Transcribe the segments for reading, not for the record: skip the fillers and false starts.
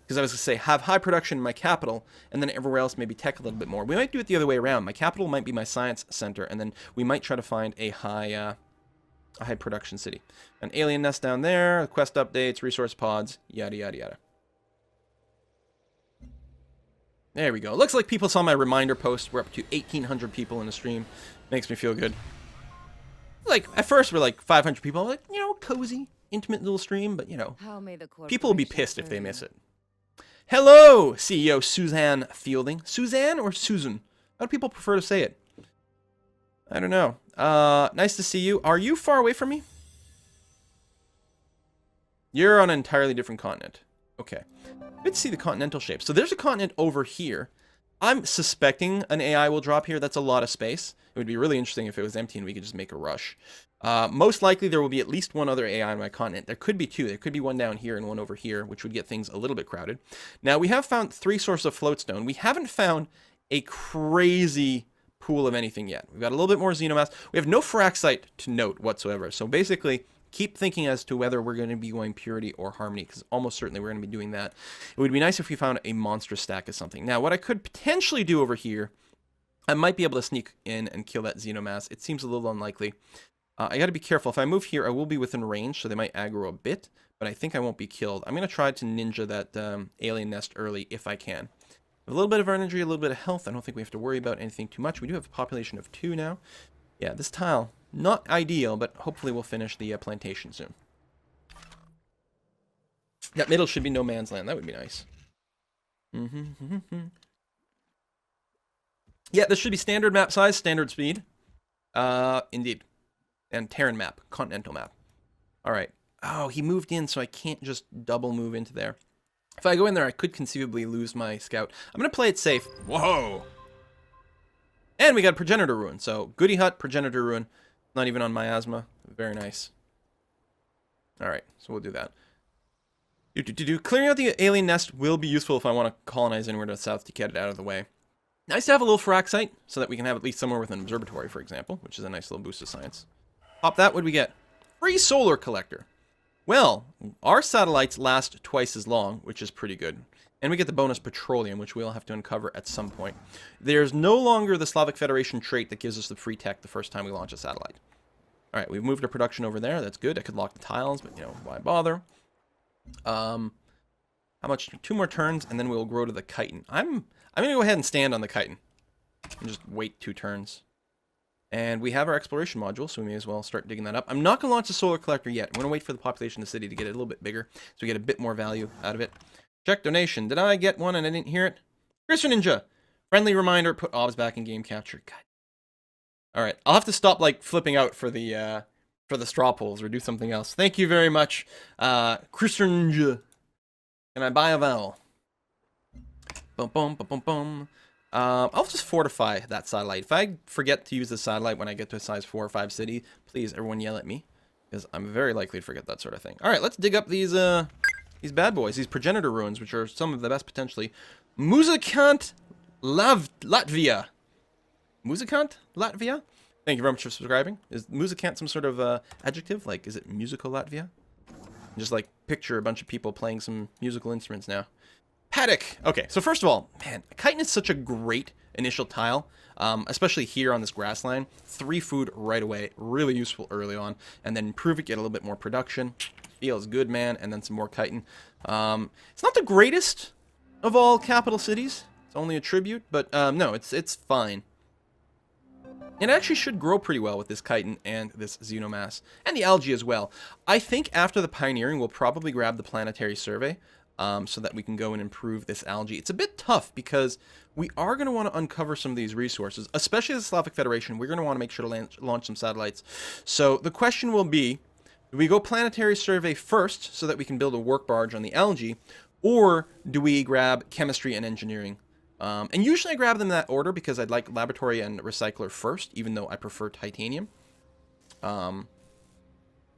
Because I was going to say, have high production in my capital, and then everywhere else maybe tech a little bit more. We might do it the other way around. My capital might be my science center, and then we might try to find a high production city. An alien nest down there, quest updates, resource pods, yada, yada, yada. There we go. Looks like people saw my reminder post. We're up to 1,800 people in the stream. Makes me feel good. Like, at first we're like 500 people. I'm like, you know, cozy, intimate little stream, but you know, people will be pissed if they miss it. Hello, CEO Suzanne Fielding. Suzanne or Susan? How do people prefer to say it? I don't know. Nice to see you. Are you far away from me? You're on an entirely different continent. Okay. Good to see the continental shape. So there's a continent over here. I'm suspecting an AI will drop here. That's a lot of space. It would be really interesting if it was empty and we could just make a rush. Most likely there will be at least one other AI on my continent. There could be two. There could be one down here and one over here, which would get things a little bit crowded. Now, we have found 3 sources of floatstone. We haven't found a crazy pool of anything yet. We've got a little bit more xenomass. We have no fraxite to note whatsoever. So basically, keep thinking as to whether we're going to be going purity or harmony, because almost certainly we're going to be doing that. It would be nice if we found a monstrous stack of something. Now, what I could potentially do over here, I might be able to sneak in and kill that xenomass. It seems a little unlikely. I got to be careful. If I move here, I will be within range, so they might aggro a bit, but I think I won't be killed. I'm going to try to ninja that alien nest early if I can. A little bit of energy, a little bit of health. I don't think we have to worry about anything too much. We do have a population of 2 now. Yeah, this tile, not ideal, but hopefully we'll finish the plantation soon. That middle should be no man's land. That would be nice. Yeah, this should be standard map size, standard speed. Indeed. And Terran map, continental map. All right. Oh, he moved in, so I can't just double move into there. If I go in there, I could conceivably lose my scout. I'm going to play it safe. Whoa! And we got Progenitor Ruin. So, Goody Hut, Progenitor Ruin. Not even on miasma. Very nice. Alright, so we'll do that. Clearing out the alien nest will be useful if I want to colonize anywhere to the south to get it out of the way. Nice to have a little fraxite, so that we can have at least somewhere with an observatory, for example, which is a nice little boost of science. Pop that, what do we get? Free solar collector. Well, our satellites last twice as long, which is pretty good. And we get the bonus petroleum, which we'll have to uncover at some point. There's no longer the Slavic Federation trait that gives us the free tech the first time we launch a satellite. Alright, we've moved our production over there. That's good. I could lock the tiles, but, you know, why bother? How much? 2 more turns, and then we'll grow to the chitin. I'm going to go ahead and stand on the chitin. And just wait 2 turns. And we have our exploration module, so we may as well start digging that up. I'm not going to launch the solar collector yet. I'm going to wait for the population of the city to get it a little bit bigger, so we get a bit more value out of it. Check donation. Did I get one and I didn't hear it? Christian Ninja. Friendly reminder, put OBS back in game capture. God. Alright, I'll have to stop, like, flipping out for the straw polls or do something else. Thank you very much, Christian Ninja. Can I buy a vowel? Boom, boom, boom, boom, boom. I'll just fortify that satellite. If I forget to use the satellite when I get to a size 4 or 5 city, please, everyone yell at me, because I'm very likely to forget that sort of thing. All right, let's dig up these bad boys, these progenitor ruins, which are some of the best potentially. Muzikant Latvia. Muzikant Latvia? Thank you very much for subscribing. Is Muzikant some sort of adjective? Like, is it musical Latvia? Just like picture a bunch of people playing some musical instruments now. Paddock. Okay, so first of all, man, chitin is such a great initial tile, especially here on this grass line. 3 food right away, really useful early on, and then improve it, get a little bit more production. Feels good, man, and then some more chitin. It's not the greatest of all capital cities. It's only a tribute, but no, it's fine. It actually should grow pretty well with this chitin and this xenomass, and the algae as well. I think after the pioneering, we'll probably grab the planetary survey, so that we can go and improve this algae. It's a bit tough because we are going to want to uncover some of these resources, especially the Slavic Federation. We're going to want to make sure to launch some satellites. So the question will be, do we go planetary survey first so that we can build a work barge on the algae, or do we grab chemistry and engineering? And usually I grab them in that order because I'd like laboratory and recycler first, even though I prefer titanium.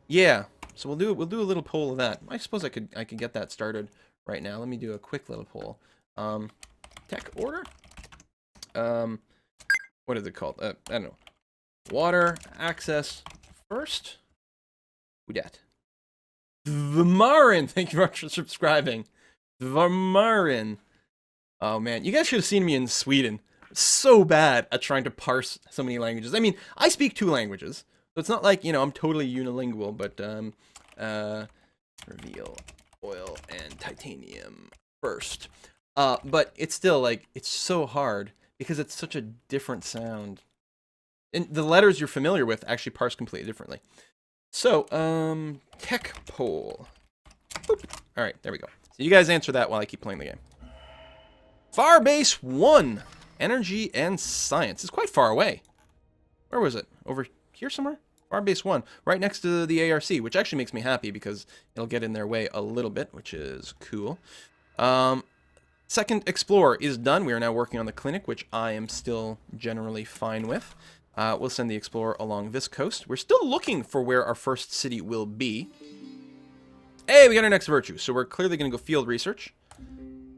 Yeah, so we'll do a little poll of that. I suppose I could get that started right now. Let me do a quick little poll. Tech order. What is it called? I don't know. Water access first. Who dat? The Marin, thank you very much for subscribing. Varmarin. Oh man, you guys should have seen me in Sweden. So bad at trying to parse so many languages. I mean, I speak 2 languages, so it's not like, you know, I'm totally unilingual, but reveal oil and titanium first. But it's still like, it's so hard because it's such a different sound. And the letters you're familiar with actually parse completely differently. So, tech poll. Boop. All right, there we go. So you guys answer that while I keep playing the game. Farbase 1. Energy and science. It's quite far away. Where was it? Over here somewhere? Farbase 1. Right next to the ARC, which actually makes me happy because it'll get in their way a little bit, which is cool. Second Explorer is done. We are now working on the clinic, which I am still generally fine with. We'll send the Explorer along this coast. We're still looking for where our first city will be. Hey, we got our next virtue. So we're clearly going to go field research.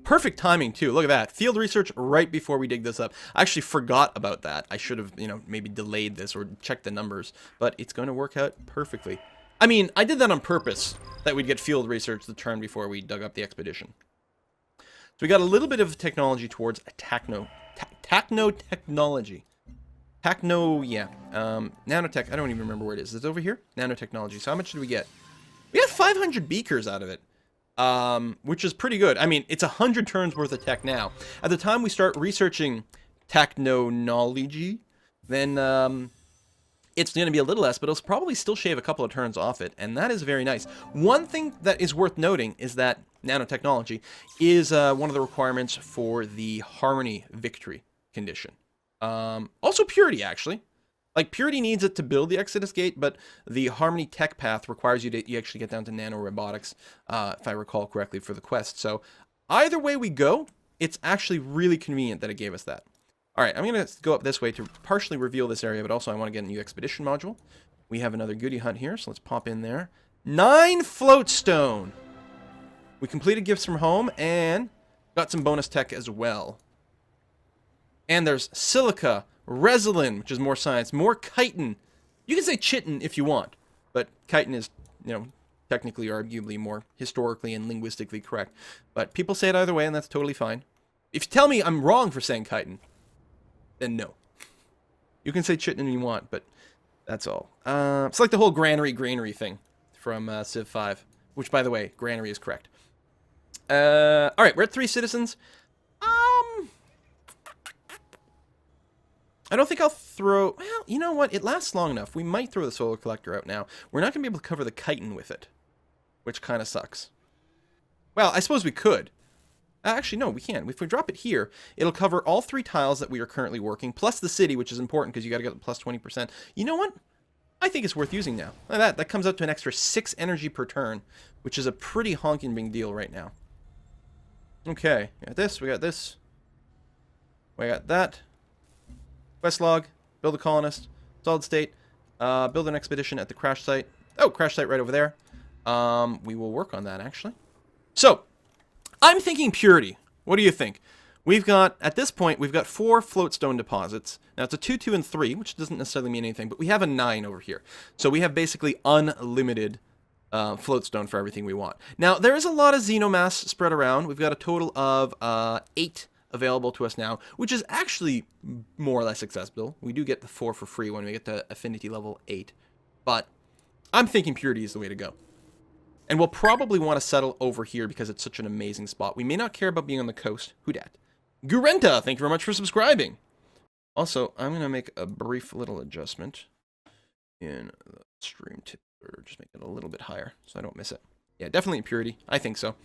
Perfect timing, too. Look at that. Field research right before we dig this up. I actually forgot about that. I should have, you know, maybe delayed this or checked the numbers. But it's going to work out perfectly. I mean, I did that on purpose, that we'd get field research the turn before we dug up the expedition. So we got a little bit of technology towards techno technology. Yeah. Nanotech, I don't even remember where it is. It's over here? Nanotechnology. So how much did we get? We got 500 beakers out of it. Which is pretty good. I mean, it's 100 turns worth of tech now. At the time we start researching technology, then it's going to be a little less, but it'll probably still shave a couple of turns off it, and that is very nice. One thing that is worth noting is that nanotechnology is one of the requirements for the Harmony Victory condition. Also Purity, actually. Like, Purity needs it to build the Exodus Gate, but the Harmony Tech path requires you to actually get down to nanorobotics, if I recall correctly, for the quest. So, either way we go, it's actually really convenient that it gave us that. Alright, I'm going to go up this way to partially reveal this area, but also I want to get a new expedition module. We have another goodie hunt here, so let's pop in there. 9 floatstone! We completed gifts from home, and got some bonus tech as well. And there's silica, Resilin, which is more science, more chitin. You can say chitin if you want, but chitin is, you know, technically, arguably more historically and linguistically correct. But people say it either way, and that's totally fine. If you tell me I'm wrong for saying chitin, then no. You can say chitin if you want, but that's all. It's like the whole granary thing from Civ 5, which, by the way, granary is correct. Alright, we're at 3 citizens. I don't think I'll throw... Well, you know what? It lasts long enough. We might throw the solar collector out now. We're not going to be able to cover the chitin with it, which kind of sucks. Well, I suppose we could. Actually, no, we can't. If we drop it here, it'll cover all 3 tiles that we are currently working, plus the city, which is important because you got to get the plus 20%. You know what? I think it's worth using now. Like that. That comes out to an extra 6 energy per turn, which is a pretty honking big deal right now. Okay, we got this, we got this. We got that. Quest log, build a colonist, solid state, build an expedition at the crash site. Oh, crash site right over there. We will work on that, actually. So, I'm thinking purity. What do you think? We've got, at this point, we've got 4 floatstone deposits. Now, it's a 2, 2, and 3, which doesn't necessarily mean anything, but we have a 9 over here. So we have basically unlimited floatstone for everything we want. Now, there is a lot of xenomass spread around. We've got a total of 8 available to us now, which is actually more or less accessible. We do get the 4 for free when we get to affinity level 8. But I'm thinking purity is the way to go. And we'll probably want to settle over here because it's such an amazing spot. We may not care about being on the coast. Who dat? Gurenta, thank you very much for subscribing. Also, I'm going to make a brief little adjustment in the stream tip, or just make it a little bit higher so I don't miss it. Yeah, definitely purity. I think so.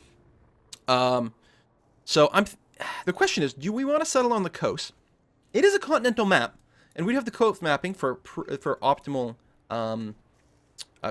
The question is, do we want to settle on the coast? It is a continental map, and we'd have the coast mapping for optimal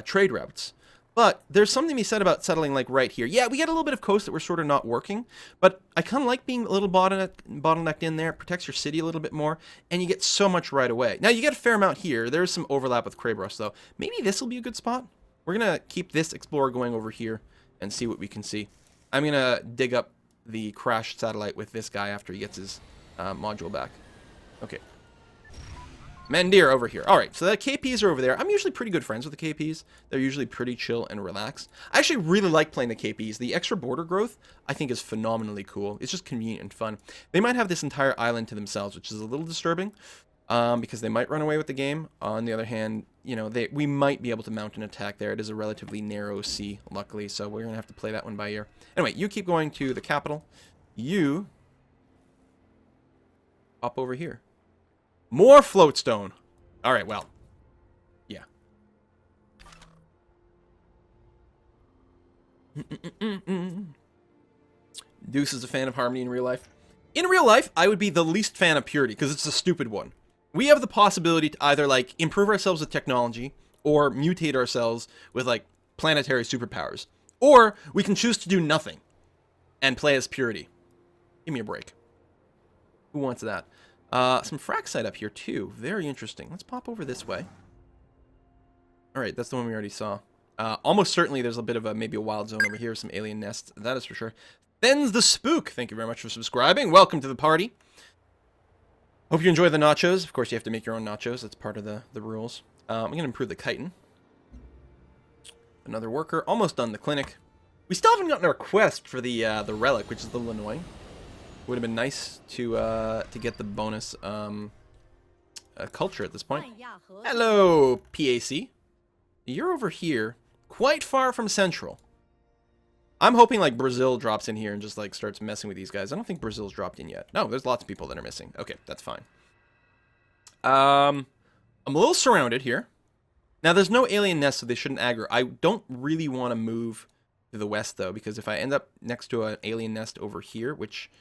trade routes. But there's something to be said about settling like right here. Yeah, we get a little bit of coast that we're sort of not working, but I kind of like being a little bottlenecked in there. It protects your city a little bit more, and you get so much right away. Now, you get a fair amount here. There's some overlap with Krabros, though. Maybe this will be a good spot. We're going to keep this explorer going over here and see what we can see. I'm going to dig up the crashed satellite with this guy after he gets his module back. Okay. Mandir over here. All right, so the KPs are over there. I'm usually pretty good friends with the KPs. They're usually pretty chill and relaxed. I actually really like playing the KPs. The extra border growth, I think, is phenomenally cool. It's just convenient and fun. They might have this entire island to themselves, which is a little disturbing, because they might run away with the game. On the other hand, you know, we might be able to mount an attack there. It is a relatively narrow sea, luckily, so we're going to have to play that one by ear. Anyway, you keep going to the capital. You hop over here. More floatstone. All right, well, yeah. Deuce is a fan of harmony in real life. In real life, I would be the least fan of purity because it's a stupid one. We have the possibility to either like improve ourselves with technology or mutate ourselves with like planetary superpowers, or we can choose to do nothing and play as purity. Give me a break. Who wants that? Some fraxite up here, too. Very interesting. Let's pop over this way. All right, that's the one we already saw. Almost certainly there's a bit of maybe a wild zone over here, some alien nests. That is for sure. Ben's the Spook. Thank you very much for subscribing. Welcome to the party. Hope you enjoy the nachos. Of course, you have to make your own nachos. That's part of the rules. I'm going to improve the chitin. Another worker. Almost done the clinic. We still haven't gotten our quest for the relic, which is a little annoying. Would have been nice to get the bonus culture at this point. Hello, PAC. You're over here, quite far from Central. I'm hoping like Brazil drops in here and just like starts messing with these guys. I don't think Brazil's dropped in yet. No, there's lots of people that are missing. Okay, that's fine. I'm a little surrounded here. Now, there's no alien nest, so they shouldn't aggro. I don't really want to move to the west, though, because if I end up next to an alien nest over here, which...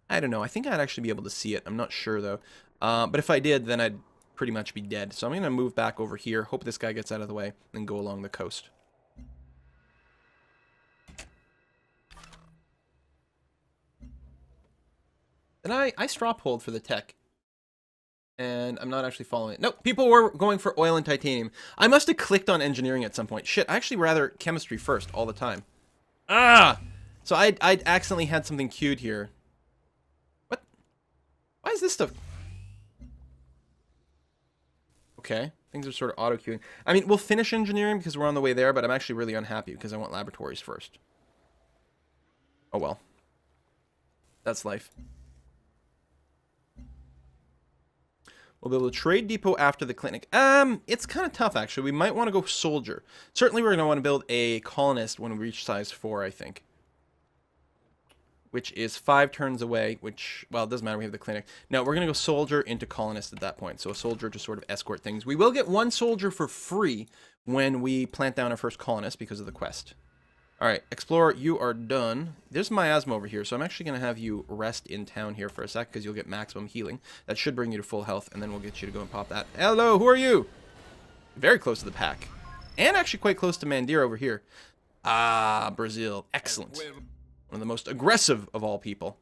I don't know. I think I'd actually be able to see it. I'm not sure, though. But if I did, then I'd pretty much be dead. So I'm going to move back over here, hope this guy gets out of the way, and go along the coast. And I straw polled for the tech. And I'm not actually following it. Nope, people were going for oil and titanium. I must have clicked on engineering at some point. Shit, I actually rather chemistry first all the time. Ah! So I'd accidentally had something queued here. Why is this stuff? Okay, things are sort of auto-queuing. I mean, we'll finish engineering because we're on the way there, but I'm actually really unhappy because I want laboratories first. Oh well. That's life. We'll build a trade depot after the clinic. It's kind of tough, actually. We might want to go soldier. Certainly we're going to want to build a colonist when we reach size 4, I think. Which is 5 turns away, which, well, it doesn't matter, we have the clinic. No, we're going to go soldier into colonist at that point. So a soldier to sort of escort things. We will get 1 soldier for free when we plant down our first colonist because of the quest. All right, Explorer, you are done. There's miasma over here, so I'm actually going to have you rest in town here for a sec because you'll get maximum healing. That should bring you to full health, and then we'll get you to go and pop that. Hello, who are you? Very close to the pack. And actually quite close to Mandir over here. Ah, Brazil. Excellent. One of the most aggressive of all people.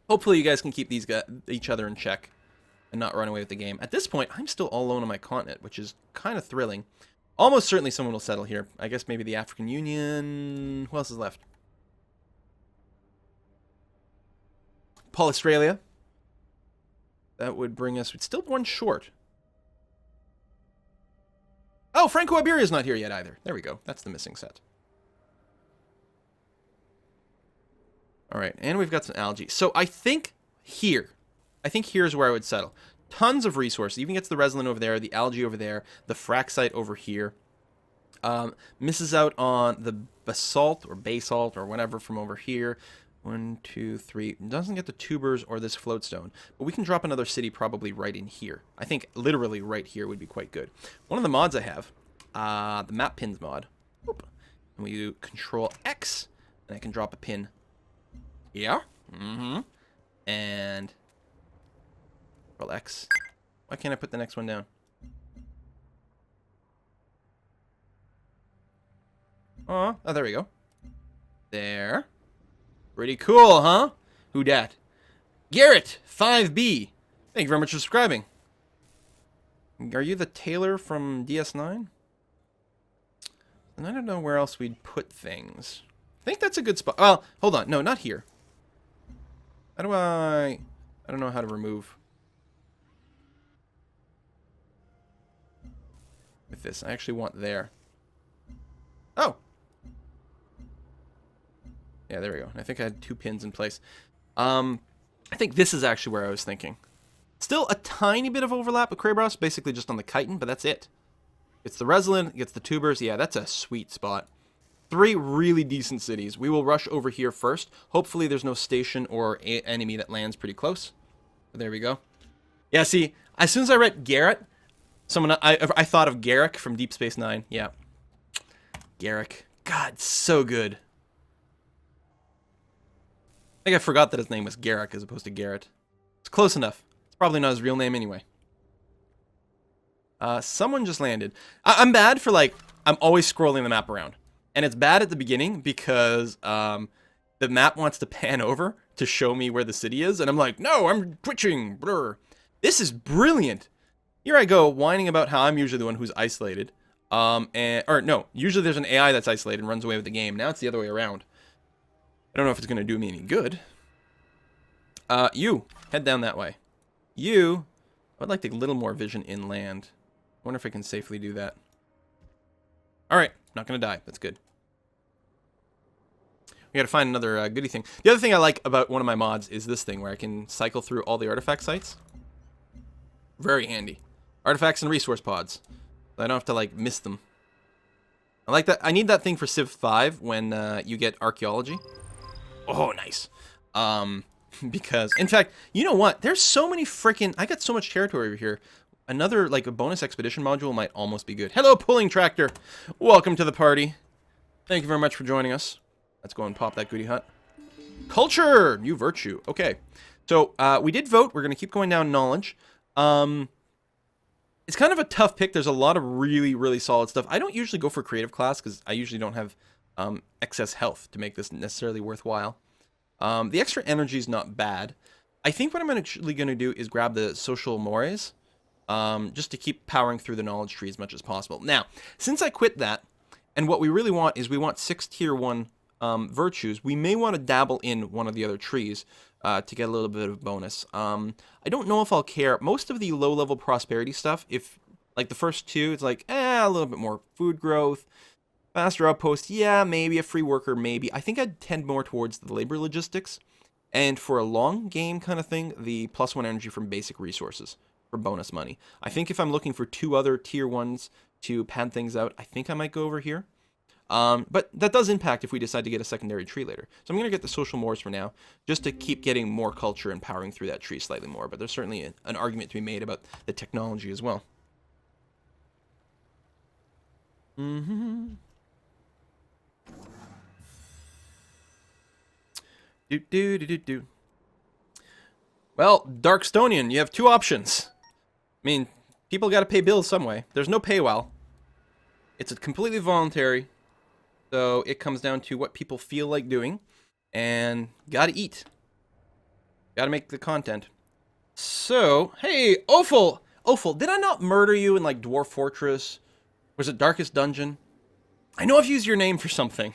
Hopefully you guys can keep these each other in check and not run away with the game. At this point, I'm still all alone on my continent, which is kind of thrilling. Almost certainly someone will settle here. I guess maybe the African Union. Who else is left? Australia. That would bring us... We'd still 1 short. Oh, Franco-Iberia's not here yet either. There we go. That's the missing set. All right, and we've got some algae. So I think here's where I would settle. Tons of resources. Even gets the resin over there, the algae over there, the fraxite over here. Misses out on the basalt or whatever from over here. 1, 2, 3. Doesn't get the tubers or this floatstone. But we can drop another city probably right in here. I think literally right here would be quite good. One of the mods I have, the map pins mod. Oop. And we do Control X, and I can drop a pin. Yeah. Mm-hmm. And Control X. Why can't I put the next one down? Oh, there we go. There. Pretty cool, huh? Who dat? Garrett, 5B. Thank you very much for subscribing. Are you the tailor from DS9? And I don't know where else we'd put things. I think that's a good spot. Well, hold on. No, not here. How do I don't know how to remove. with this. I actually want there. Oh. Yeah, there we go. I think I had 2 pins in place. I think this is actually where I was thinking. Still a tiny bit of overlap with Krabros, basically just on the chitin, but that's it. It's the Resilin, it gets the tubers. Yeah, that's a sweet spot. 3 really decent cities. We will rush over here first. Hopefully there's no station or enemy that lands pretty close. But there we go. Yeah, see, as soon as I read Garrett, I thought of Garrick from Deep Space Nine. Yeah. Garrick. God, so good. I think I forgot that his name was Garrick as opposed to Garrett. It's close enough. It's probably not his real name anyway. Someone just landed. I'm bad for, like, I'm always scrolling the map around. And it's bad at the beginning because the map wants to pan over to show me where the city is. And I'm like, no, I'm twitching. Blur. This is brilliant. Here I go whining about how I'm usually the one who's isolated. Or no, usually there's an AI that's isolated and runs away with the game. Now it's the other way around. I don't know if it's going to do me any good. You, head down that way. You, I would like a little more vision inland. I wonder if I can safely do that. Alright, not going to die. That's good. We got to find another goodie thing. The other thing I like about one of my mods is this thing where I can cycle through all the artifact sites. Very handy. Artifacts and resource pods. So I don't have to, like, miss them. I like that. I need that thing for Civ 5 when you get archaeology. Oh, nice. Because, in fact, you know what? There's so many freaking... I got so much territory over here. Another, like, a bonus expedition module might almost be good. Hello, Pulling Tractor. Welcome to the party. Thank you very much for joining us. Let's go and pop that goodie hut. Culture! New virtue. Okay. So, we did vote. We're going to keep going down knowledge. It's kind of a tough pick. There's a lot of really, really solid stuff. I don't usually go for creative class because I usually don't have excess health to make this necessarily worthwhile. The extra energy is not bad. I think what I'm actually going to do is grab the social mores just to keep powering through the knowledge tree as much as possible. Now, since I quit that, and what we really want is we want 6 tier 1 virtues, we may want to dabble in one of the other trees to get a little bit of bonus. I don't know if I'll care. Most of the low-level prosperity stuff, if, like, the first 2, it's like, a little bit more food growth, faster outpost, yeah, maybe a free worker, maybe. I think I'd tend more towards the labor logistics. And for a long game kind of thing, the +1 energy from basic resources for bonus money. I think if I'm looking for 2 other tier 1s to pad things out, I think I might go over here. But that does impact if we decide to get a secondary tree later. So I'm going to get the social mores for now, just to keep getting more culture and powering through that tree slightly more. But there's certainly an argument to be made about the technology as well. Mm-hmm. Do. Well, Darkstonian, you have 2 options. I mean, people got to pay bills some way. There's no paywall. It's completely voluntary. So it comes down to what people feel like doing. And gotta eat. Gotta make the content. So, hey, Ophel! Ophel, did I not murder you in, like, Dwarf Fortress? Was it Darkest Dungeon? I know I've used your name for something.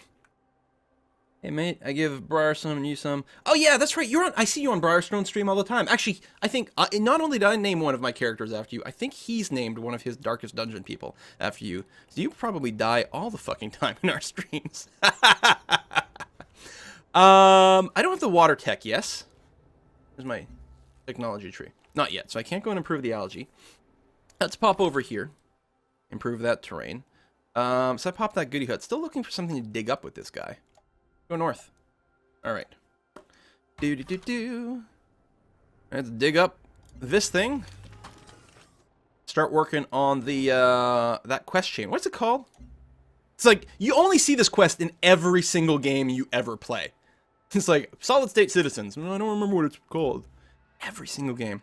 Hey, mate, I give Briar some and you some. Oh, yeah, that's right. I see you on Briarstone stream all the time. Actually, I think, not only did I name one of my characters after you, I think he's named one of his Darkest Dungeon people after you. So you probably die all the fucking time in our streams. I don't have the water tech, yes? There's my technology tree. Not yet, so I can't go and improve the algae. Let's pop over here. Improve that terrain. So I popped that goodie hut. Still looking for something to dig up with this guy. Go north. Alright. Let's dig up this thing. Start working on the, that quest chain. What's it called? It's like, you only see this quest in every single game you ever play. It's like, Solid State Citizens. I don't remember what it's called. Every single game.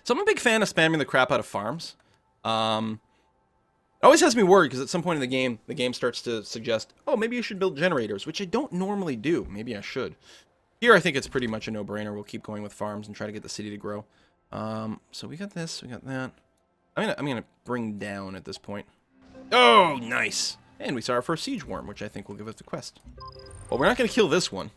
So I'm a big fan of spamming the crap out of farms. It always has me worried because at some point in the game starts to suggest, oh, maybe you should build generators, which I don't normally do. Maybe I should. Here, I think it's pretty much a no-brainer. We'll keep going with farms and try to get the city to grow. So we got this, we got that. I'm gonna bring down at this point. Oh, nice! And we saw our first siege worm, which I think will give us the quest. Well, we're not gonna kill this one.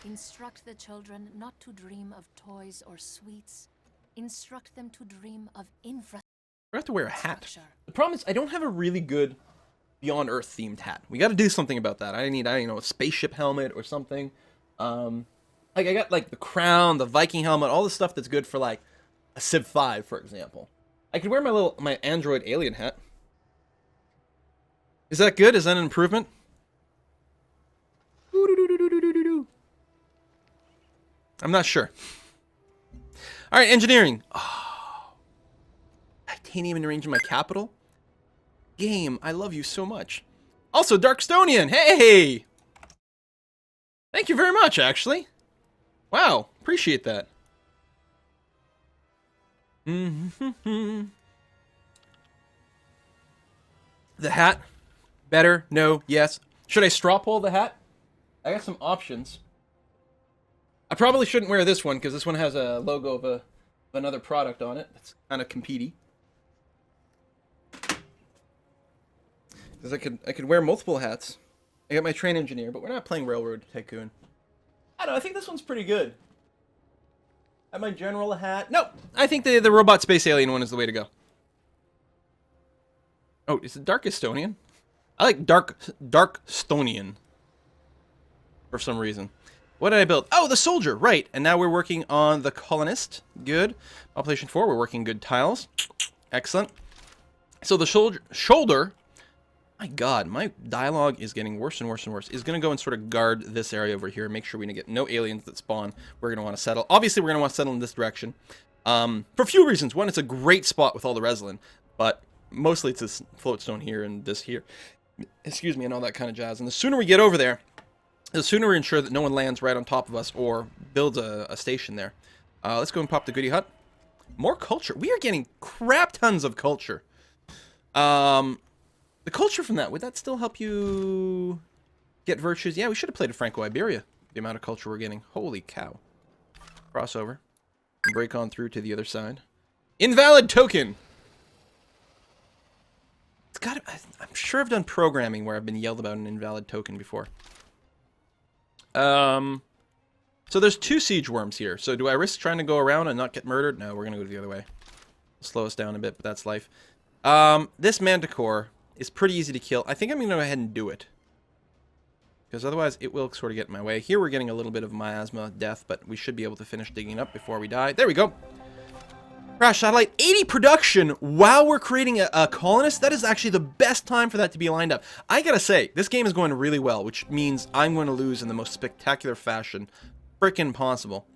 Instruct the children not to dream of toys or sweets. Instruct them to dream of infrastructure. I have to wear a hat. The problem is I don't have a really good Beyond Earth themed hat. We got to do something about that. I need, a spaceship helmet or something. Like I got like the crown, the Viking helmet, all the stuff that's good for like a Civ 5, for example. I could wear my android alien hat. Is that good? Is that an improvement? I'm not sure. All right, engineering. Oh, titanium arranging my capital. Game, I love you so much. Also, Darkstonian. Hey! Thank you very much, actually. Wow, appreciate that. The hat. Better, no, yes. Should I straw poll the hat? I got some options. I probably shouldn't wear this one because this one has a logo of another product on it. That's kind of compete-y. Because I could wear multiple hats. I got my train engineer, but we're not playing Railroad Tycoon. I don't know, I think this one's pretty good. I have my general hat. No, I think the robot space alien one is the way to go. Oh, is it Dark Estonian? I like Dark Stonian. For some reason. What did I build? Oh, the soldier, right. And now we're working on the colonist. Good. Population 4, we're working good tiles. Excellent. So the shoulder, my god, my dialogue is getting worse and worse and worse. Is going to go and sort of guard this area over here. Make sure we get no aliens that spawn. We're going to want to settle. Obviously, we're going to want to settle in this direction. For a few reasons. One, it's a great spot with all the resin. But mostly it's this floatstone here and this here. Excuse me, and all that kind of jazz. And the sooner we get over there, the sooner we ensure that no one lands right on top of us or builds a station there. Let's go and pop the goodie hut. More culture. We are getting crap tons of culture. The culture from that, would that still help you get virtues? Yeah, we should have played a Franco-Iberia. The amount of culture we're getting. Holy cow. Crossover. Break on through to the other side. Invalid token. It's got. I'm sure I've done programming where I've been yelled about an invalid token before. So there's 2 siege worms here. So do I risk trying to go around and not get murdered? No, we're gonna go the other way. Slow us down a bit, but that's life. This manticore is pretty easy to kill. I think I'm gonna go ahead and do it. Because otherwise it will sort of get in my way. Here we're getting a little bit of miasma death, but we should be able to finish digging up before we die. There we go. Crash satellite, 80 production while we're creating a colonist. That is actually the best time for that to be lined up. I gotta say, this game is going really well, which means I'm going to lose in the most spectacular fashion frickin' possible.